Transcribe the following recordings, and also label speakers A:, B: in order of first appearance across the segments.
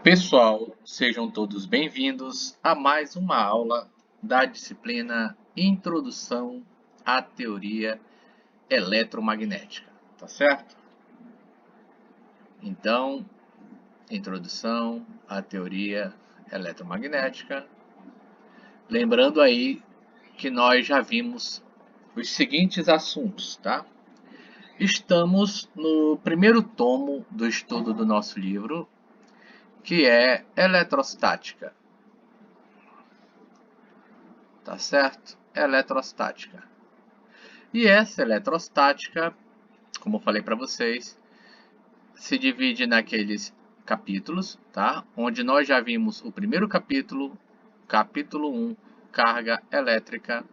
A: Pessoal, sejam todos bem-vindos a mais uma aula da disciplina Introdução à Teoria Eletromagnética, tá certo? Então, Introdução à Teoria Eletromagnética. Lembrando aí que nós já vimos os seguintes assuntos, tá? Estamos no primeiro tomo do estudo do nosso livro, que é Eletrostática. Tá certo? Eletrostática. E essa eletrostática, como eu falei para vocês, se divide naqueles capítulos, tá? Onde nós já vimos o primeiro capítulo, capítulo 1, carga elétrica,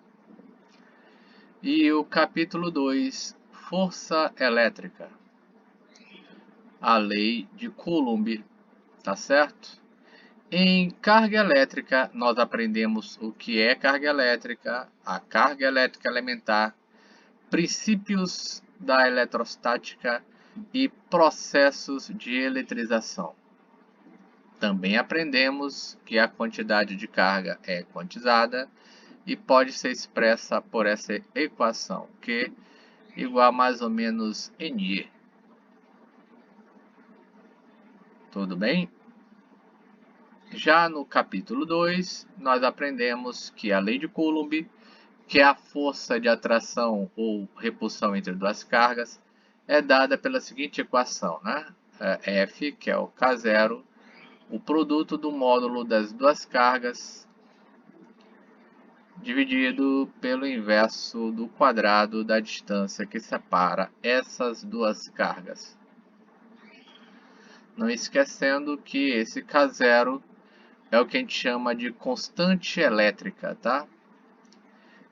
A: e o capítulo 2, força elétrica, a lei de Coulomb, tá certo? Em carga elétrica, nós aprendemos o que é carga elétrica, a carga elétrica elementar, princípios da eletrostática e processos de eletrização. Também aprendemos que a quantidade de carga é quantizada e pode ser expressa por essa equação, Q igual a mais ou menos NE. Tudo bem? Já no capítulo 2, nós aprendemos que a lei de Coulomb, que é a força de atração ou repulsão entre duas cargas, é dada pela seguinte equação, né? F, que é o K0, o produto do módulo das duas cargas dividido pelo inverso do quadrado da distância que separa essas duas cargas. Não esquecendo que esse K0 é o que a gente chama de constante elétrica, tá?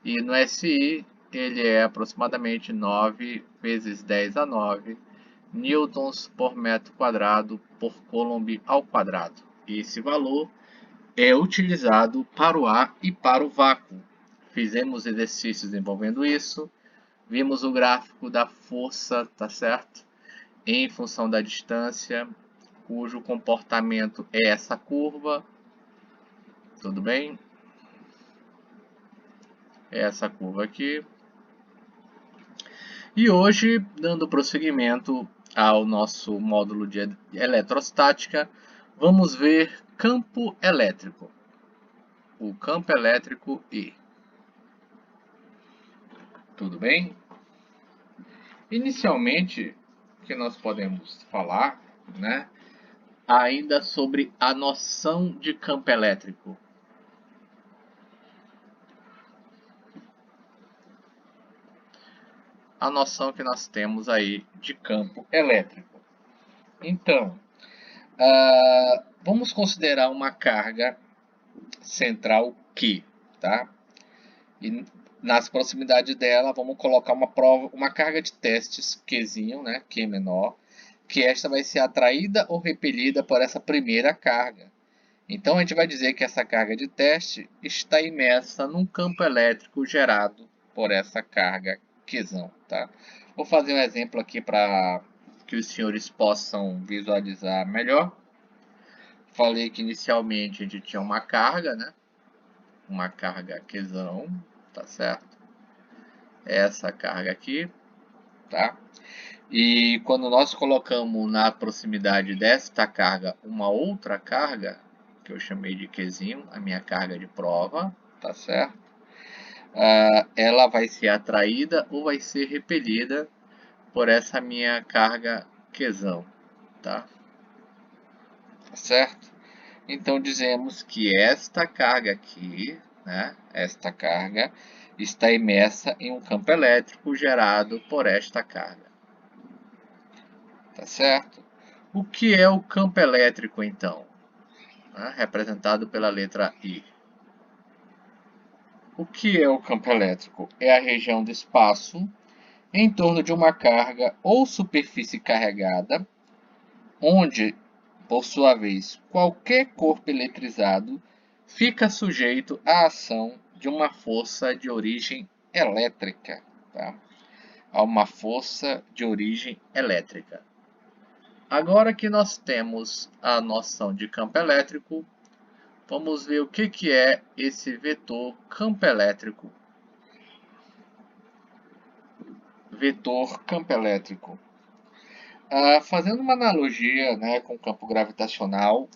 A: E no SI ele é aproximadamente 9 vezes 10 a 9 newtons por metro quadrado por Coulomb ao quadrado. E esse valor é utilizado para o ar e para o vácuo. Fizemos exercícios envolvendo isso, vimos o gráfico da força, tá certo? Em função da distância, cujo comportamento é essa curva, tudo bem? É essa curva aqui. E hoje, dando prosseguimento ao nosso módulo de eletrostática, vamos ver campo elétrico. O campo elétrico E. Tudo bem? Inicialmente, o que nós podemos falar, né, ainda sobre a noção de campo elétrico. A noção que nós temos aí de campo elétrico. Então, vamos considerar uma carga central Q, tá? E nas proximidades dela, vamos colocar uma carga de testes Qzinho, né, Q menor, que esta vai ser atraída ou repelida por essa primeira carga. Então, a gente vai dizer que essa carga de teste está imersa num campo elétrico gerado por essa carga Qzão, tá? Vou fazer um exemplo aqui para que os senhores possam visualizar melhor. Falei que inicialmente a gente tinha uma carga, né? Uma carga Qzão, tá certo? Essa carga aqui, tá? E quando nós colocamos na proximidade desta carga uma outra carga, que eu chamei de Qzinho, a minha carga de prova, tá certo? Ela vai ser atraída ou vai ser repelida por essa minha carga Qzão, tá? Tá certo? Então dizemos que esta carga aqui, né? Esta carga está imersa em um campo elétrico gerado por esta carga. Tá certo? O que é o campo elétrico, então? Representado pela letra I. O que é o campo elétrico? É a região do espaço em torno de uma carga ou superfície carregada, onde, por sua vez, qualquer corpo eletrizado fica sujeito à ação de uma força de origem elétrica, tá? A uma força de origem elétrica. Agora que nós temos a noção de campo elétrico, vamos ver o que é esse vetor campo elétrico. Vetor campo elétrico. Fazendo uma analogia, né, com o campo gravitacional,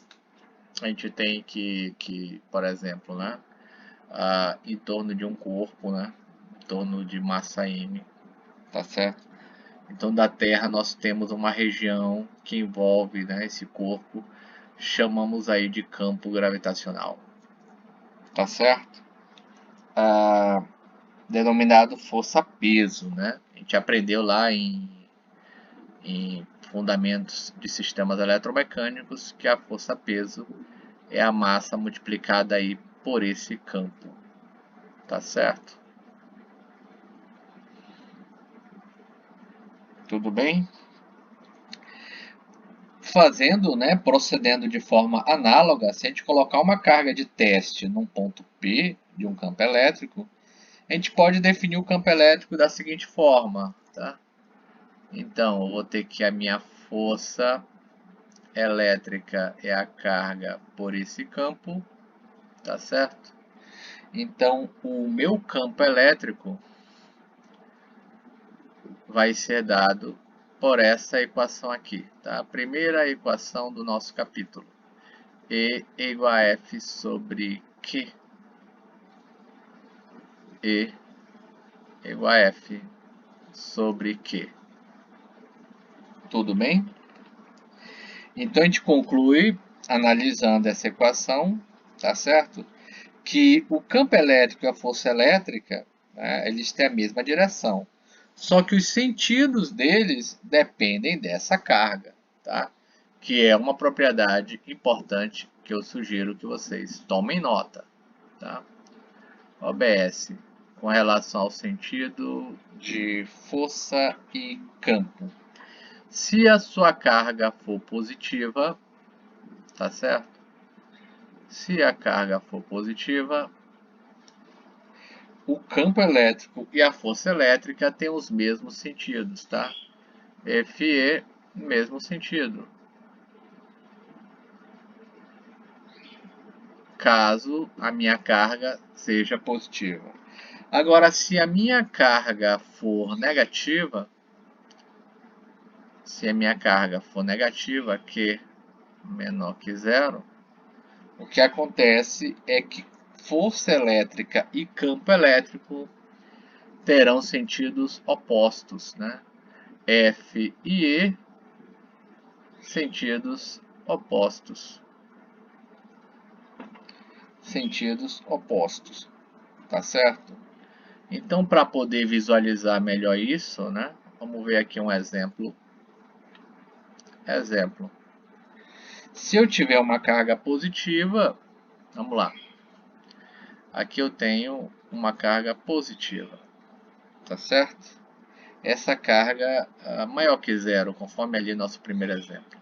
A: a gente tem que por exemplo, né, em torno de um corpo, né, em torno de massa m, tá certo? Então, da Terra nós temos uma região que envolve, né, esse corpo, chamamos aí de campo gravitacional, tá certo? Denominado força-peso, né? A gente aprendeu lá em fundamentos de sistemas eletromecânicos que a força-peso é a massa multiplicada aí por esse campo, tá certo? Tudo bem? Fazendo, né, procedendo de forma análoga, se a gente colocar uma carga de teste num ponto P de um campo elétrico, a gente pode definir o campo elétrico da seguinte forma, tá? Então, eu vou ter que a minha força elétrica é a carga por esse campo, tá certo? Então, o meu campo elétrico vai ser dado por essa equação aqui, tá? A primeira equação do nosso capítulo. E igual a F sobre Q. E igual a F sobre Q. Tudo bem? Então, a gente conclui, analisando essa equação, tá certo? Que o campo elétrico e a força elétrica, né, eles têm a mesma direção. Só que os sentidos deles dependem dessa carga, tá? Que é uma propriedade importante que eu sugiro que vocês tomem nota, tá? OBS, com relação ao sentido de força e campo. Se a sua carga for positiva, tá certo? Se a carga for positiva, o campo elétrico e a força elétrica têm os mesmos sentidos, tá? FE, mesmo sentido. Caso a minha carga seja positiva. Agora, se a minha carga for negativa, Q menor que zero, o que acontece é que força elétrica e campo elétrico terão sentidos opostos, né? F e E, sentidos opostos. Sentidos opostos, tá certo? Então, para poder visualizar melhor isso, né? Vamos ver aqui um exemplo. Se eu tiver uma carga positiva, vamos lá. Aqui eu tenho uma carga positiva, tá certo? Essa carga é maior que zero, conforme ali nosso primeiro exemplo.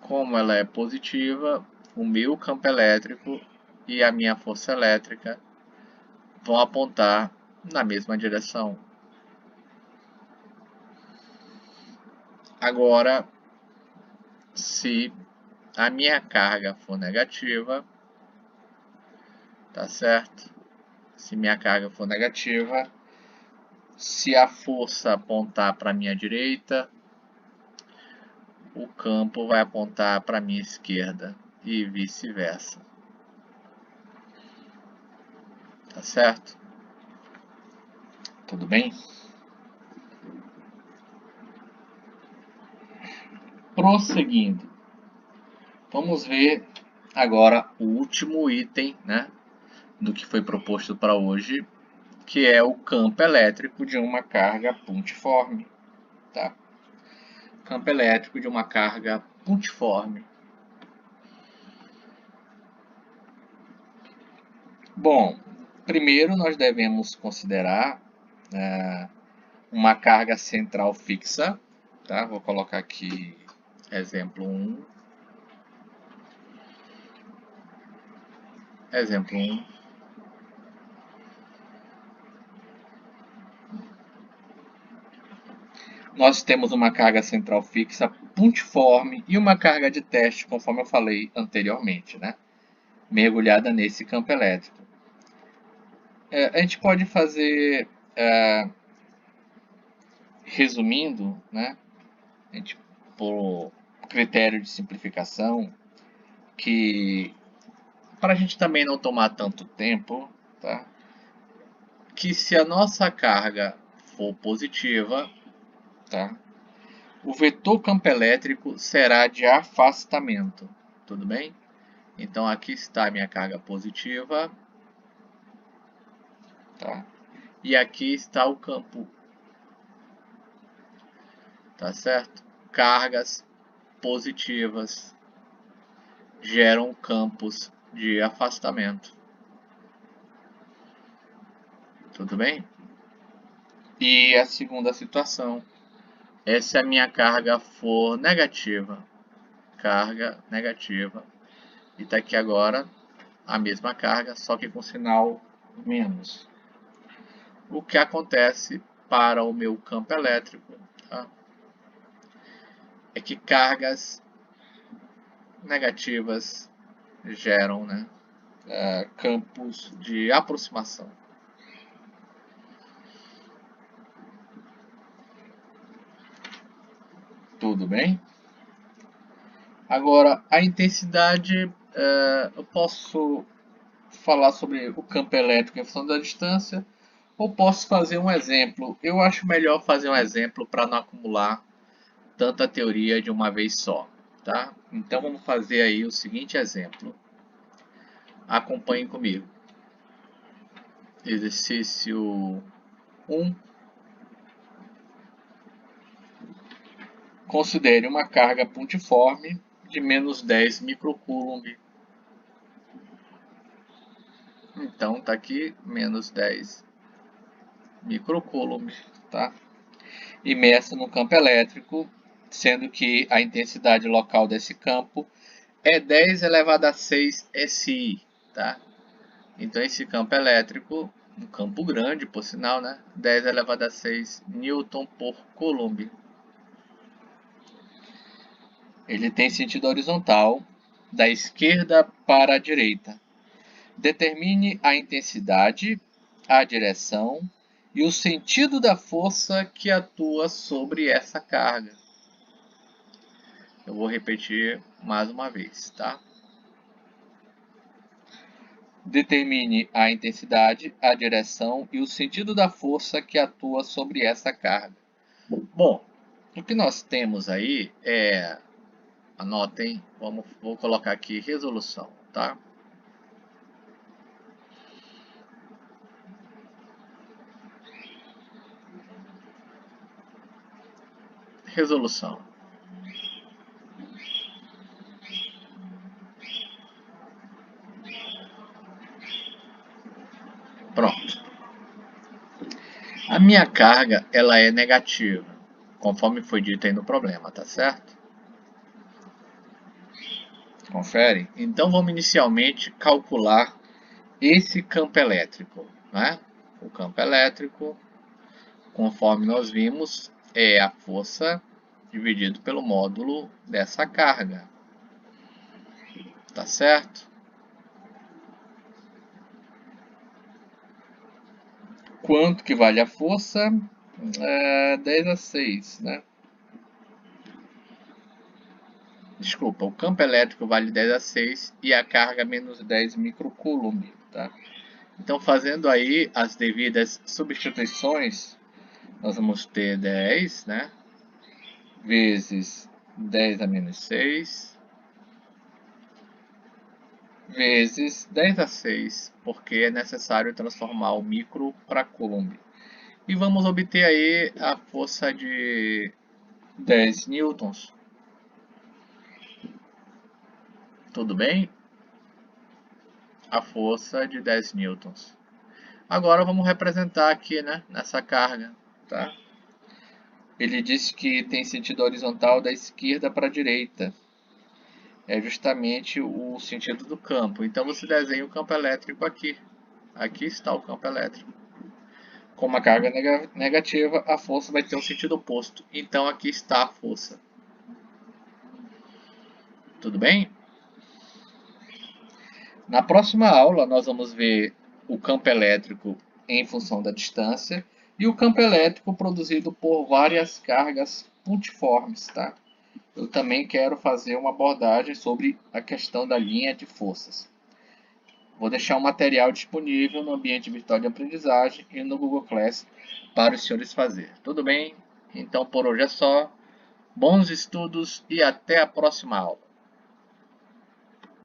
A: Como ela é positiva, o meu campo elétrico e a minha força elétrica vão apontar na mesma direção. Agora, se a minha carga for negativa, tá certo? Se minha carga for negativa, se a força apontar para a minha direita, o campo vai apontar para a minha esquerda e vice-versa. Tá certo? Tudo bem? Prosseguindo. Vamos ver agora o último item, né, do que foi proposto para hoje, que é o campo elétrico de uma carga pontiforme, tá? Campo elétrico de uma carga pontiforme. Bom, primeiro nós devemos considerar uma carga central fixa, tá? Vou colocar aqui exemplo 1. Exemplo 1. nós temos uma carga central fixa pontiforme e uma carga de teste, conforme eu falei anteriormente, né? Mergulhada nesse campo elétrico. A gente pode fazer, resumindo, né? A gente, por critério de simplificação, que para a gente também não tomar tanto tempo, tá? Que se a nossa carga for positiva, tá? O vetor campo elétrico será de afastamento, tudo bem? Então aqui está a minha carga positiva, tá? E aqui está o campo, tá certo? Cargas positivas geram campos de afastamento, tudo bem? E a segunda situação é se a minha carga for negativa, carga negativa, e está aqui agora a mesma carga, só que com sinal menos. O que acontece para o meu campo elétrico, tá? É que cargas negativas geram, né, campos de aproximação. Tudo bem? Agora, a intensidade, eu posso falar sobre o campo elétrico em função da distância, ou posso fazer um exemplo. Eu acho melhor fazer um exemplo para não acumular tanta teoria de uma vez só, tá? Então vamos fazer aí o seguinte exemplo. Acompanhem comigo. Exercício 1. Considere uma carga pontiforme de menos 10 microcoulomb. Então tá aqui menos 10 microcoulomb, tá? Imersa no campo elétrico, sendo que a intensidade local desse campo é 10 elevado a 6 SI, tá? Então esse campo elétrico, um campo grande por sinal, né? 10 elevado a 6 Newton por Coulomb. Ele tem sentido horizontal, da esquerda para a direita. Determine a intensidade, a direção e o sentido da força que atua sobre essa carga. Eu vou repetir mais uma vez, tá? Determine a intensidade, a direção e o sentido da força que atua sobre essa carga. Bom, o que nós temos aí é, anotem, vou colocar aqui resolução, tá? Resolução. Pronto. A minha carga, ela é negativa, conforme foi dito aí no problema, tá certo? Confere? Então vamos inicialmente calcular esse campo elétrico, né? O campo elétrico, conforme nós vimos, é a força dividido pelo módulo dessa carga, tá certo? Quanto que vale a força? 10 a 6, né? Desculpa, o campo elétrico vale 10 a 6 e a carga menos 10 microcoulomb, tá? Então, fazendo aí as devidas substituições, nós vamos ter 10, né? Vezes 10 a menos 6, vezes 10 a 6, porque é necessário transformar o micro para coulomb. E vamos obter aí a força de 10 newtons. Tudo bem? A força de 10 newtons. Agora vamos representar aqui, né, nessa carga, tá? Ele diz que tem sentido horizontal da esquerda para a direita. É justamente o sentido do campo. Então você desenha o campo elétrico aqui. Aqui está o campo elétrico. Com uma carga negativa, a força vai ter um sentido oposto. Então aqui está a força. Tudo bem? Na próxima aula, nós vamos ver o campo elétrico em função da distância e o campo elétrico produzido por várias cargas pontiformes, tá? Eu também quero fazer uma abordagem sobre a questão da linha de forças. Vou deixar um material disponível no ambiente virtual de aprendizagem e no Google Class para os senhores fazer. Tudo bem? Então por hoje é só. Bons estudos e até a próxima aula.